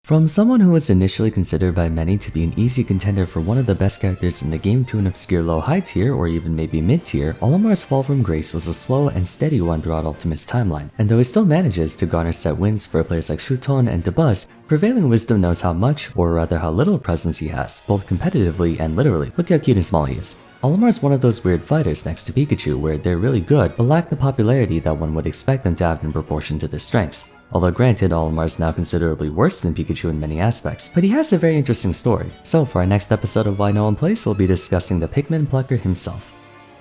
From someone who was initially considered by many to be an easy contender for one of the best characters in the game to an obscure low-high tier or even maybe mid-tier, Olimar's fall from grace was a slow and steady one throughout Ultimate's timeline, and though he still manages to garner set wins for players like Shuton and Dabuz, Prevailing Wisdom knows how much, or rather how little presence he has, both competitively and literally. Look how cute and small he is. Olimar is one of those weird fighters next to Pikachu where they're really good but lack the popularity that one would expect them to have in proportion to their strengths. Although granted, Olimar is now considerably worse than Pikachu in many aspects, but he has a very interesting story. So for our next episode of Why No One Plays, we'll be discussing the Pikmin plucker himself.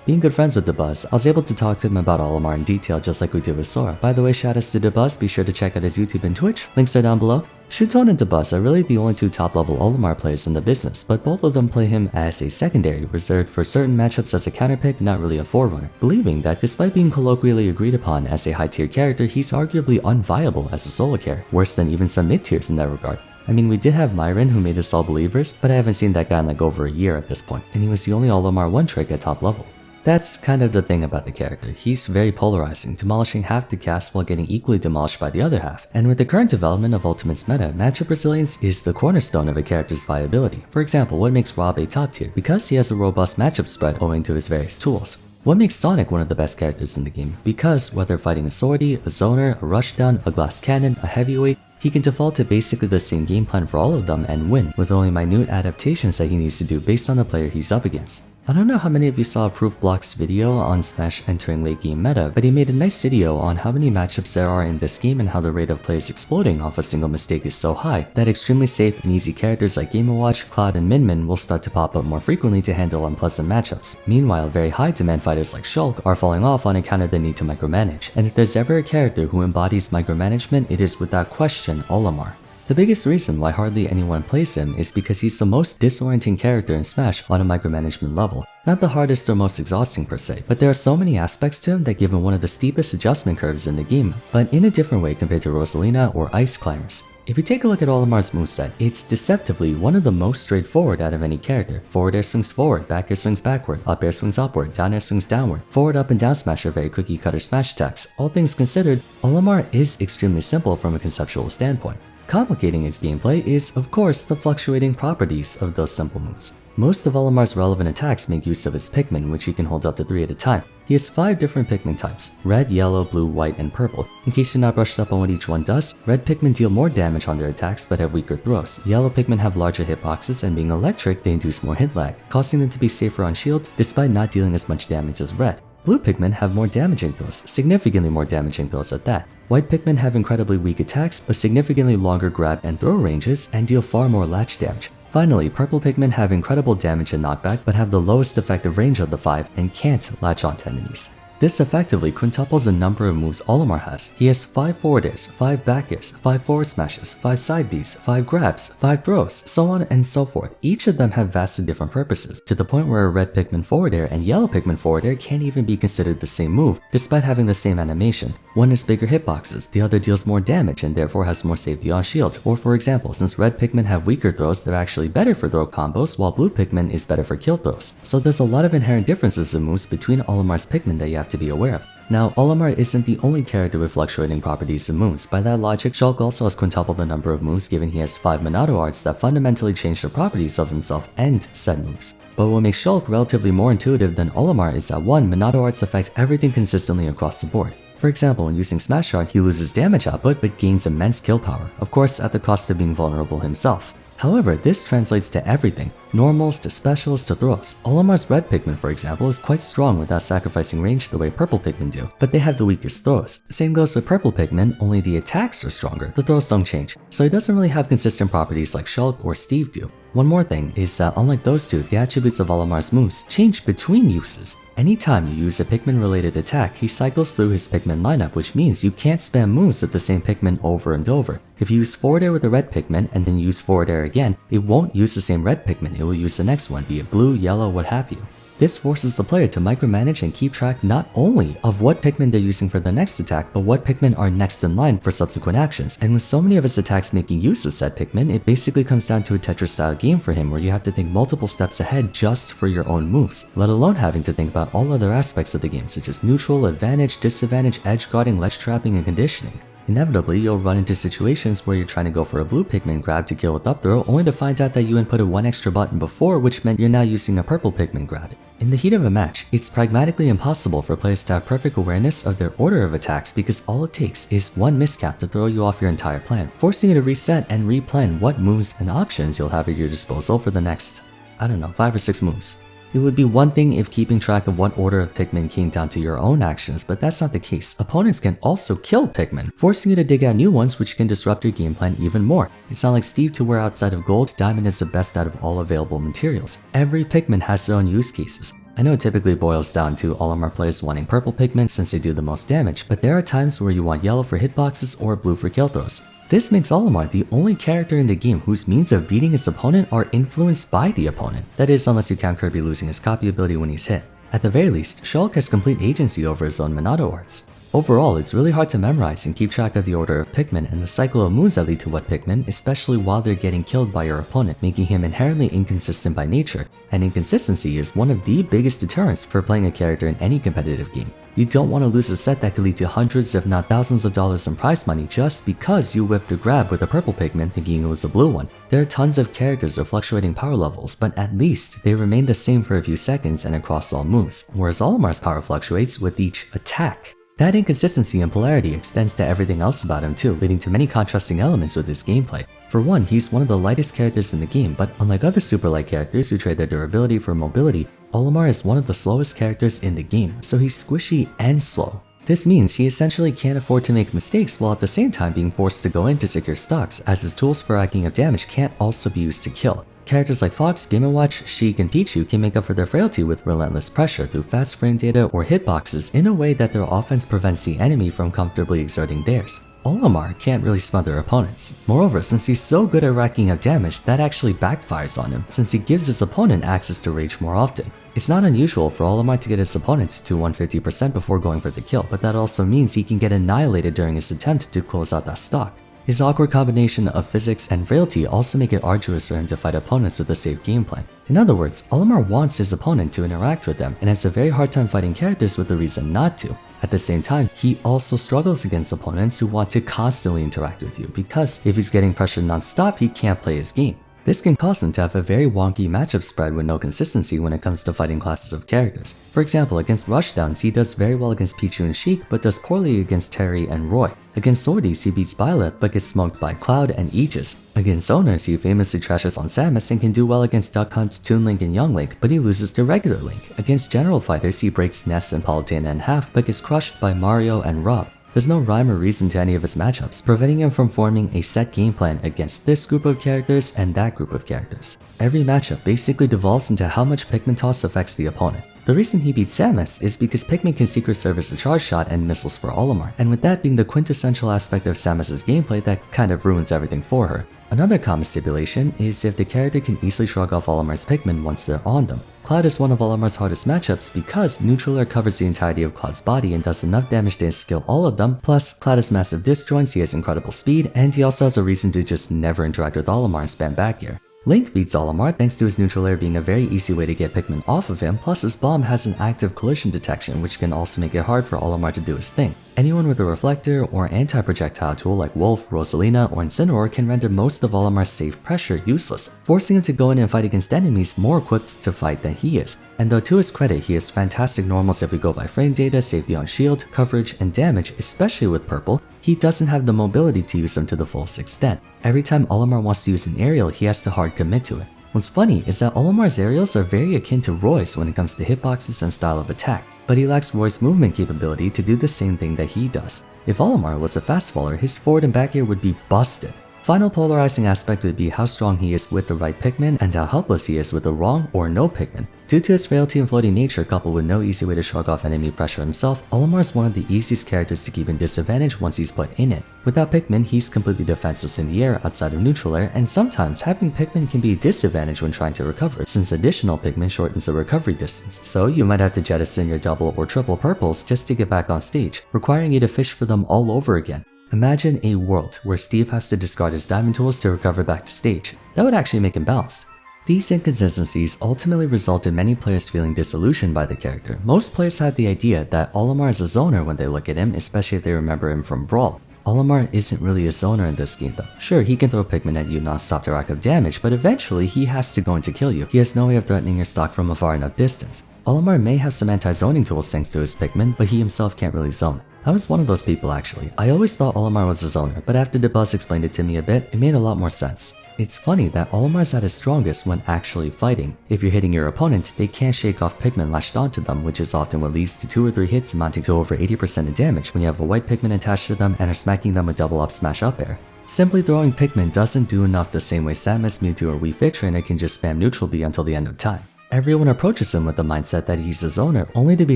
Being good friends with Dabuz, I was able to talk to him about Olimar in detail just like we did with Sora. By the way, shoutouts to Dabuz, be sure to check out his YouTube and Twitch, links are down below. Shuton and Dabuz are really the only two top-level Olimar players in the business, but both of them play him as a secondary, reserved for certain matchups as a counterpick, not really a forerunner, believing that despite being colloquially agreed upon as a high-tier character, he's arguably unviable as a solo character, worse than even some mid-tiers in that regard. I mean, we did have Myron who made us all believers, but I haven't seen that guy in like over a year at this point, and he was the only Olimar one-trick at top level. That's kind of the thing about the character. He's very polarizing, demolishing half the cast while getting equally demolished by the other half. And with the current development of Ultimate's meta, matchup resilience is the cornerstone of a character's viability. For example, what makes Rob a top tier? Because he has a robust matchup spread owing to his various tools. What makes Sonic one of the best characters in the game? Because whether fighting a swordy, a zoner, a rushdown, a glass cannon, a heavyweight, he can default to basically the same game plan for all of them and win, with only minute adaptations that he needs to do based on the player he's up against. I don't know how many of you saw Proof Block's video on Smash entering late game meta, but he made a nice video on how many matchups there are in this game and how the rate of players exploding off a single mistake is so high that extremely safe and easy characters like Game & Watch, Cloud, and Minmin will start to pop up more frequently to handle unpleasant matchups. Meanwhile, very high demand fighters like Shulk are falling off on account of the need to micromanage, and if there's ever a character who embodies micromanagement, it is without question Olimar. The biggest reason why hardly anyone plays him is because he's the most disorienting character in Smash on a micromanagement level. Not the hardest or most exhausting per se, but there are so many aspects to him that give him one of the steepest adjustment curves in the game, but in a different way compared to Rosalina or Ice Climbers. If you take a look at Olimar's moveset, it's deceptively one of the most straightforward out of any character. Forward air swings forward, back air swings backward, up air swings upward, down air swings downward. Forward, up, and down smash are very cookie cutter smash attacks. All things considered, Olimar is extremely simple from a conceptual standpoint. Complicating his gameplay is, of course, the fluctuating properties of those simple moves. Most of Olimar's relevant attacks make use of his Pikmin, which he can hold up to 3 at a time. He has 5 different Pikmin types: red, yellow, blue, white, and purple. In case you're not brushed up on what each one does, red Pikmin deal more damage on their attacks but have weaker throws. Yellow Pikmin have larger hitboxes, and being electric, they induce more hit lag, causing them to be safer on shields despite not dealing as much damage as red. Blue Pikmin have more damaging throws, significantly more damaging throws at that. White Pikmin have incredibly weak attacks, but significantly longer grab and throw ranges, and deal far more latch damage. Finally, purple Pikmin have incredible damage and knockback, but have the lowest effective range of the 5 and can't latch onto enemies. This effectively quintuples the number of moves Olimar has. He has 5 forward airs, 5 back airs, 5 forward smashes, 5 side Bs, 5 grabs, 5 throws, so on and so forth. Each of them have vastly different purposes, to the point where a red Pikmin forward air and yellow Pikmin forward air can't even be considered the same move, despite having the same animation. One has bigger hitboxes, the other deals more damage and therefore has more safety on shield. Or for example, since red Pikmin have weaker throws, they're actually better for throw combos, while blue Pikmin is better for kill throws. So there's a lot of inherent differences in moves between Olimar's Pikmin that you have to be aware of. Now, Olimar isn't the only character with fluctuating properties and moves. By that logic, Shulk also has quintupled the number of moves given he has 5 Monado arts that fundamentally change the properties of himself and said moves. But what makes Shulk relatively more intuitive than Olimar is that 1, Monado arts affect everything consistently across the board. For example, when using Smash Art, he loses damage output but gains immense kill power, of course at the cost of being vulnerable himself. However, this translates to everything, normals to specials to throws. Olimar's red Pikmin, for example, is quite strong without sacrificing range the way purple Pikmin do, but they have the weakest throws. Same goes with purple Pikmin, only the attacks are stronger, the throws don't change, so he doesn't really have consistent properties like Shulk or Steve do. One more thing is that unlike those two, the attributes of Olimar's moves change between uses. Anytime you use a Pikmin-related attack, he cycles through his Pikmin lineup, which means you can't spam moves with the same Pikmin over and over. If you use forward air with a red Pikmin and then use forward air again, it won't use the same red Pikmin, it will use the next one, be it blue, yellow, what have you. This forces the player to micromanage and keep track not only of what Pikmin they're using for the next attack, but what Pikmin are next in line for subsequent actions. And with so many of his attacks making use of said Pikmin, it basically comes down to a Tetris-style game for him where you have to think multiple steps ahead just for your own moves, let alone having to think about all other aspects of the game such as neutral, advantage, disadvantage, edge guarding, ledge trapping, and conditioning. Inevitably, you'll run into situations where you're trying to go for a blue Pikmin grab to kill with up throw, only to find out that you inputted one extra button before, which meant you're now using a purple Pikmin grab. In the heat of a match, it's pragmatically impossible for players to have perfect awareness of their order of attacks because all it takes is one miscap to throw you off your entire plan, forcing you to reset and replan what moves and options you'll have at your disposal for the next, 5 or 6 moves. It would be one thing if keeping track of what order of Pikmin came down to your own actions, but that's not the case. Opponents can also kill Pikmin, forcing you to dig out new ones which can disrupt your game plan even more. It's not like Steve to where outside of gold, diamond is the best out of all available materials. Every Pikmin has their own use cases. I know it typically boils down to Olimar players wanting purple Pikmin since they do the most damage, but there are times where you want yellow for hitboxes or blue for kill throws. This makes Olimar the only character in the game whose means of beating his opponent are influenced by the opponent. That is, unless you count Kirby losing his copy ability when he's hit. At the very least, Shulk has complete agency over his own Monado arts. Overall, it's really hard to memorize and keep track of the order of Pikmin and the cycle of moves that lead to what Pikmin, especially while they're getting killed by your opponent, making him inherently inconsistent by nature, and inconsistency is one of the biggest deterrents for playing a character in any competitive game. You don't want to lose a set that could lead to hundreds if not thousands of dollars in prize money just because you whipped a grab with a purple Pikmin thinking it was a blue one. There are tons of characters with fluctuating power levels, but at least they remain the same for a few seconds and across all moves, whereas Olimar's power fluctuates with each attack. That inconsistency and polarity extends to everything else about him too, leading to many contrasting elements with his gameplay. For one, he's one of the lightest characters in the game, but unlike other super light characters who trade their durability for mobility, Olimar is one of the slowest characters in the game, so he's squishy and slow. This means he essentially can't afford to make mistakes while at the same time being forced to go in to secure stocks, as his tools for racking up damage can't also be used to kill. Characters like Fox, Game & Watch, Sheik, and Pichu can make up for their frailty with relentless pressure through fast frame data or hitboxes in a way that their offense prevents the enemy from comfortably exerting theirs. Olimar can't really smother opponents. Moreover, since he's so good at racking up damage, that actually backfires on him, since he gives his opponent access to rage more often. It's not unusual for Olimar to get his opponent to 150% before going for the kill, but that also means he can get annihilated during his attempt to close out that stock. His awkward combination of physics and frailty also make it arduous for him to fight opponents with a safe game plan. In other words, Olimar wants his opponent to interact with them and has a very hard time fighting characters with a reason not to. At the same time, he also struggles against opponents who want to constantly interact with you because if he's getting pressured non-stop, he can't play his game. This can cause him to have a very wonky matchup spread with no consistency when it comes to fighting classes of characters. For example, against rushdowns, he does very well against Pichu and Sheik, but does poorly against Terry and Roy. Against Swordies, he beats Violet, but gets smoked by Cloud and Aegis. Against Owners, he famously trashes on Samus and can do well against Duck Hunt, Toon Link, and Young Link, but he loses to regular Link. Against General Fighters, he breaks Ness and Palutena in half, but gets crushed by Mario and Rob. There's no rhyme or reason to any of his matchups, preventing him from forming a set game plan against this group of characters and that group of characters. Every matchup basically devolves into how much Pikmin toss affects the opponent. The reason he beats Samus is because Pikmin can secret service a charge shot and missiles for Olimar, and with that being the quintessential aspect of Samus's gameplay that kind of ruins everything for her. Another common stipulation is if the character can easily shrug off Olimar's Pikmin once they're on them. Cloud is one of Olimar's hardest matchups because Neutral Air covers the entirety of Cloud's body and does enough damage to kill all of them, plus Cloud has massive disjoints, he has incredible speed, and he also has a reason to just never interact with Olimar and spam back air. Link beats Olimar thanks to his neutral air being a very easy way to get Pikmin off of him, plus his bomb has an active collision detection which can also make it hard for Olimar to do his thing. Anyone with a reflector or anti-projectile tool like Wolf, Rosalina, or Incineroar can render most of Olimar's safe pressure useless, forcing him to go in and fight against enemies more equipped to fight than he is. And though to his credit he has fantastic normals if we go by frame data, safety on shield, coverage, and damage, especially with purple, he doesn't have the mobility to use them to the fullest extent. Every time Olimar wants to use an aerial, he has to hard commit to it. What's funny is that Olimar's aerials are very akin to Roy's when it comes to hitboxes and style of attack, but he lacks Roy's movement capability to do the same thing that he does. If Olimar was a fast faller, his forward and back air would be busted. Final polarizing aspect would be how strong he is with the right Pikmin and how helpless he is with the wrong or no Pikmin. Due to his frailty and floating nature coupled with no easy way to shrug off enemy pressure himself, Olimar is one of the easiest characters to keep in disadvantage once he's put in it. Without Pikmin, he's completely defenseless in the air outside of neutral air, and sometimes having Pikmin can be a disadvantage when trying to recover, since additional Pikmin shortens the recovery distance, so you might have to jettison your double or triple purples just to get back on stage, requiring you to fish for them all over again. Imagine a world where Steve has to discard his diamond tools to recover back to stage. That would actually make him balanced. These inconsistencies ultimately result in many players feeling disillusioned by the character. Most players have the idea that Olimar is a zoner when they look at him, especially if they remember him from Brawl. Olimar isn't really a zoner in this game though. Sure, he can throw Pikmin at you non-stop to rack up damage, but eventually he has to go in to kill you. He has no way of threatening your stock from a far enough distance. Olimar may have some anti-zoning tools thanks to his Pikmin, but he himself can't really zone. I was one of those people actually. I always thought Olimar was a zoner, but after Dabuz explained it to me a bit, it made a lot more sense. It's funny that Olimar's at his strongest when actually fighting. If you're hitting your opponent, they can't shake off Pikmin lashed onto them, which is often what leads to 2 or 3 hits amounting to over 80% of damage when you have a white Pikmin attached to them and are smacking them with double up smash up air. Simply throwing Pikmin doesn't do enough the same way Samus, Mewtwo, or Wii Fit Trainer can just spam neutral B until the end of time. Everyone approaches him with the mindset that he's a zoner, only to be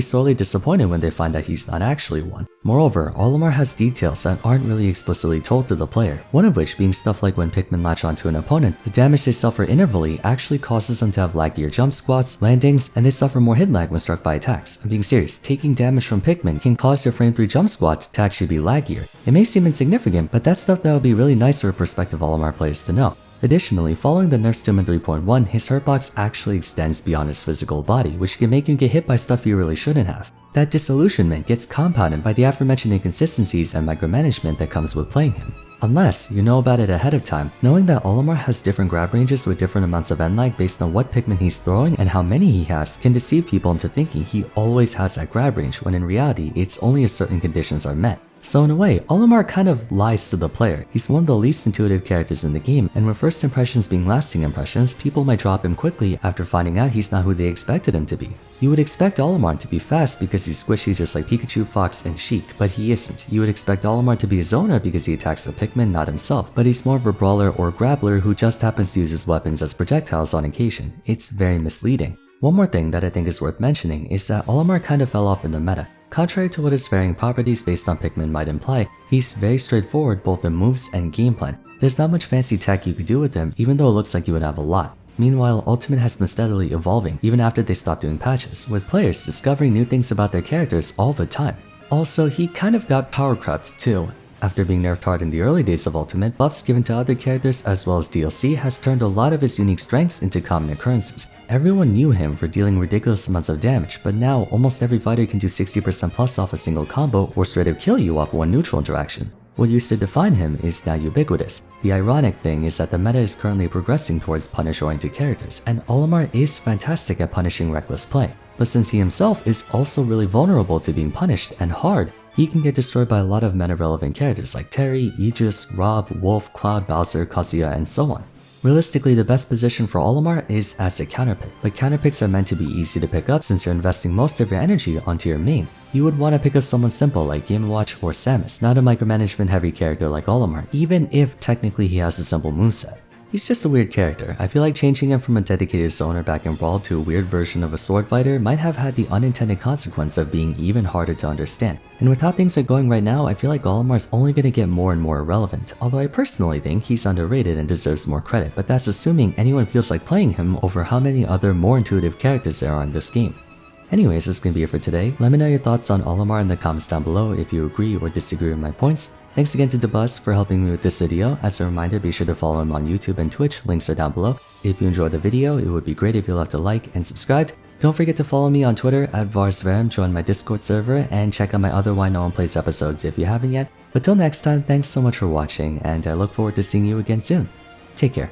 sorely disappointed when they find that he's not actually one. Moreover, Olimar has details that aren't really explicitly told to the player, one of which being stuff like when Pikmin latch onto an opponent, the damage they suffer intervally actually causes them to have laggier jump squats, landings, and they suffer more hit lag when struck by attacks. I'm being serious, taking damage from Pikmin can cause your frame 3 jump squats to actually be laggier. It may seem insignificant, but that's stuff that would be really nice for prospective Olimar players to know. Additionally, following the nerfs to him in 3.1, his hurtbox actually extends beyond his physical body, which can make him get hit by stuff he really shouldn't have. That disillusionment gets compounded by the aforementioned inconsistencies and micromanagement that comes with playing him. Unless you know about it ahead of time, knowing that Olimar has different grab ranges with different amounts of end lag based on what Pikmin he's throwing and how many he has can deceive people into thinking he always has that grab range when in reality it's only if certain conditions are met. So in a way, Olimar kind of lies to the player. He's one of the least intuitive characters in the game, and with first impressions being lasting impressions, people might drop him quickly after finding out he's not who they expected him to be. You would expect Olimar to be fast because he's squishy just like Pikachu, Fox, and Sheik, but he isn't. You would expect Olimar to be a zoner because he attacks the Pikmin, not himself, but he's more of a brawler or grappler who just happens to use his weapons as projectiles on occasion. It's very misleading. One more thing that I think is worth mentioning is that Olimar kind of fell off in the meta. Contrary to what his varying properties based on Pikmin might imply, he's very straightforward both in moves and game plan. There's not much fancy tech you could do with him, even though it looks like you would have a lot. Meanwhile, Ultimate has been steadily evolving, even after they stopped doing patches, with players discovering new things about their characters all the time. Also, he kind of got power crept too. After being nerfed hard in the early days of Ultimate, buffs given to other characters as well as DLC has turned a lot of his unique strengths into common occurrences. Everyone knew him for dealing ridiculous amounts of damage, but now almost every fighter can do 60% plus off a single combo or straight up kill you off one neutral interaction. What used to define him is now ubiquitous. The ironic thing is that the meta is currently progressing towards punish-oriented characters, and Olimar is fantastic at punishing reckless play. But since he himself is also really vulnerable to being punished and hard, he can get destroyed by a lot of meta-relevant characters like Terry, Aegis, Rob, Wolf, Cloud, Bowser, Kazuya, and so on. Realistically, the best position for Olimar is as a counterpick, but counterpicks are meant to be easy to pick up since you're investing most of your energy onto your main. You would want to pick up someone simple like Game & Watch or Samus, not a micromanagement heavy character like Olimar, even if technically he has a simple moveset. He's just a weird character. I feel like changing him from a dedicated zoner back in Brawl to a weird version of a sword fighter might have had the unintended consequence of being even harder to understand. And with how things are going right now, I feel like Olimar's only going to get more and more irrelevant, although I personally think he's underrated and deserves more credit, but that's assuming anyone feels like playing him over how many other more intuitive characters there are in this game. Anyways, that's gonna be it for today. Let me know your thoughts on Olimar in the comments down below if you agree or disagree with my points. Thanks again to Dabuz for helping me with this video. As a reminder, be sure to follow him on YouTube and Twitch, links are down below. If you enjoyed the video, it would be great if you left a like and subscribed. Don't forget to follow me on Twitter at Vars, join my Discord server, and check out my other Why No One Plays episodes if you haven't yet. But till next time, thanks so much for watching, and I look forward to seeing you again soon. Take care.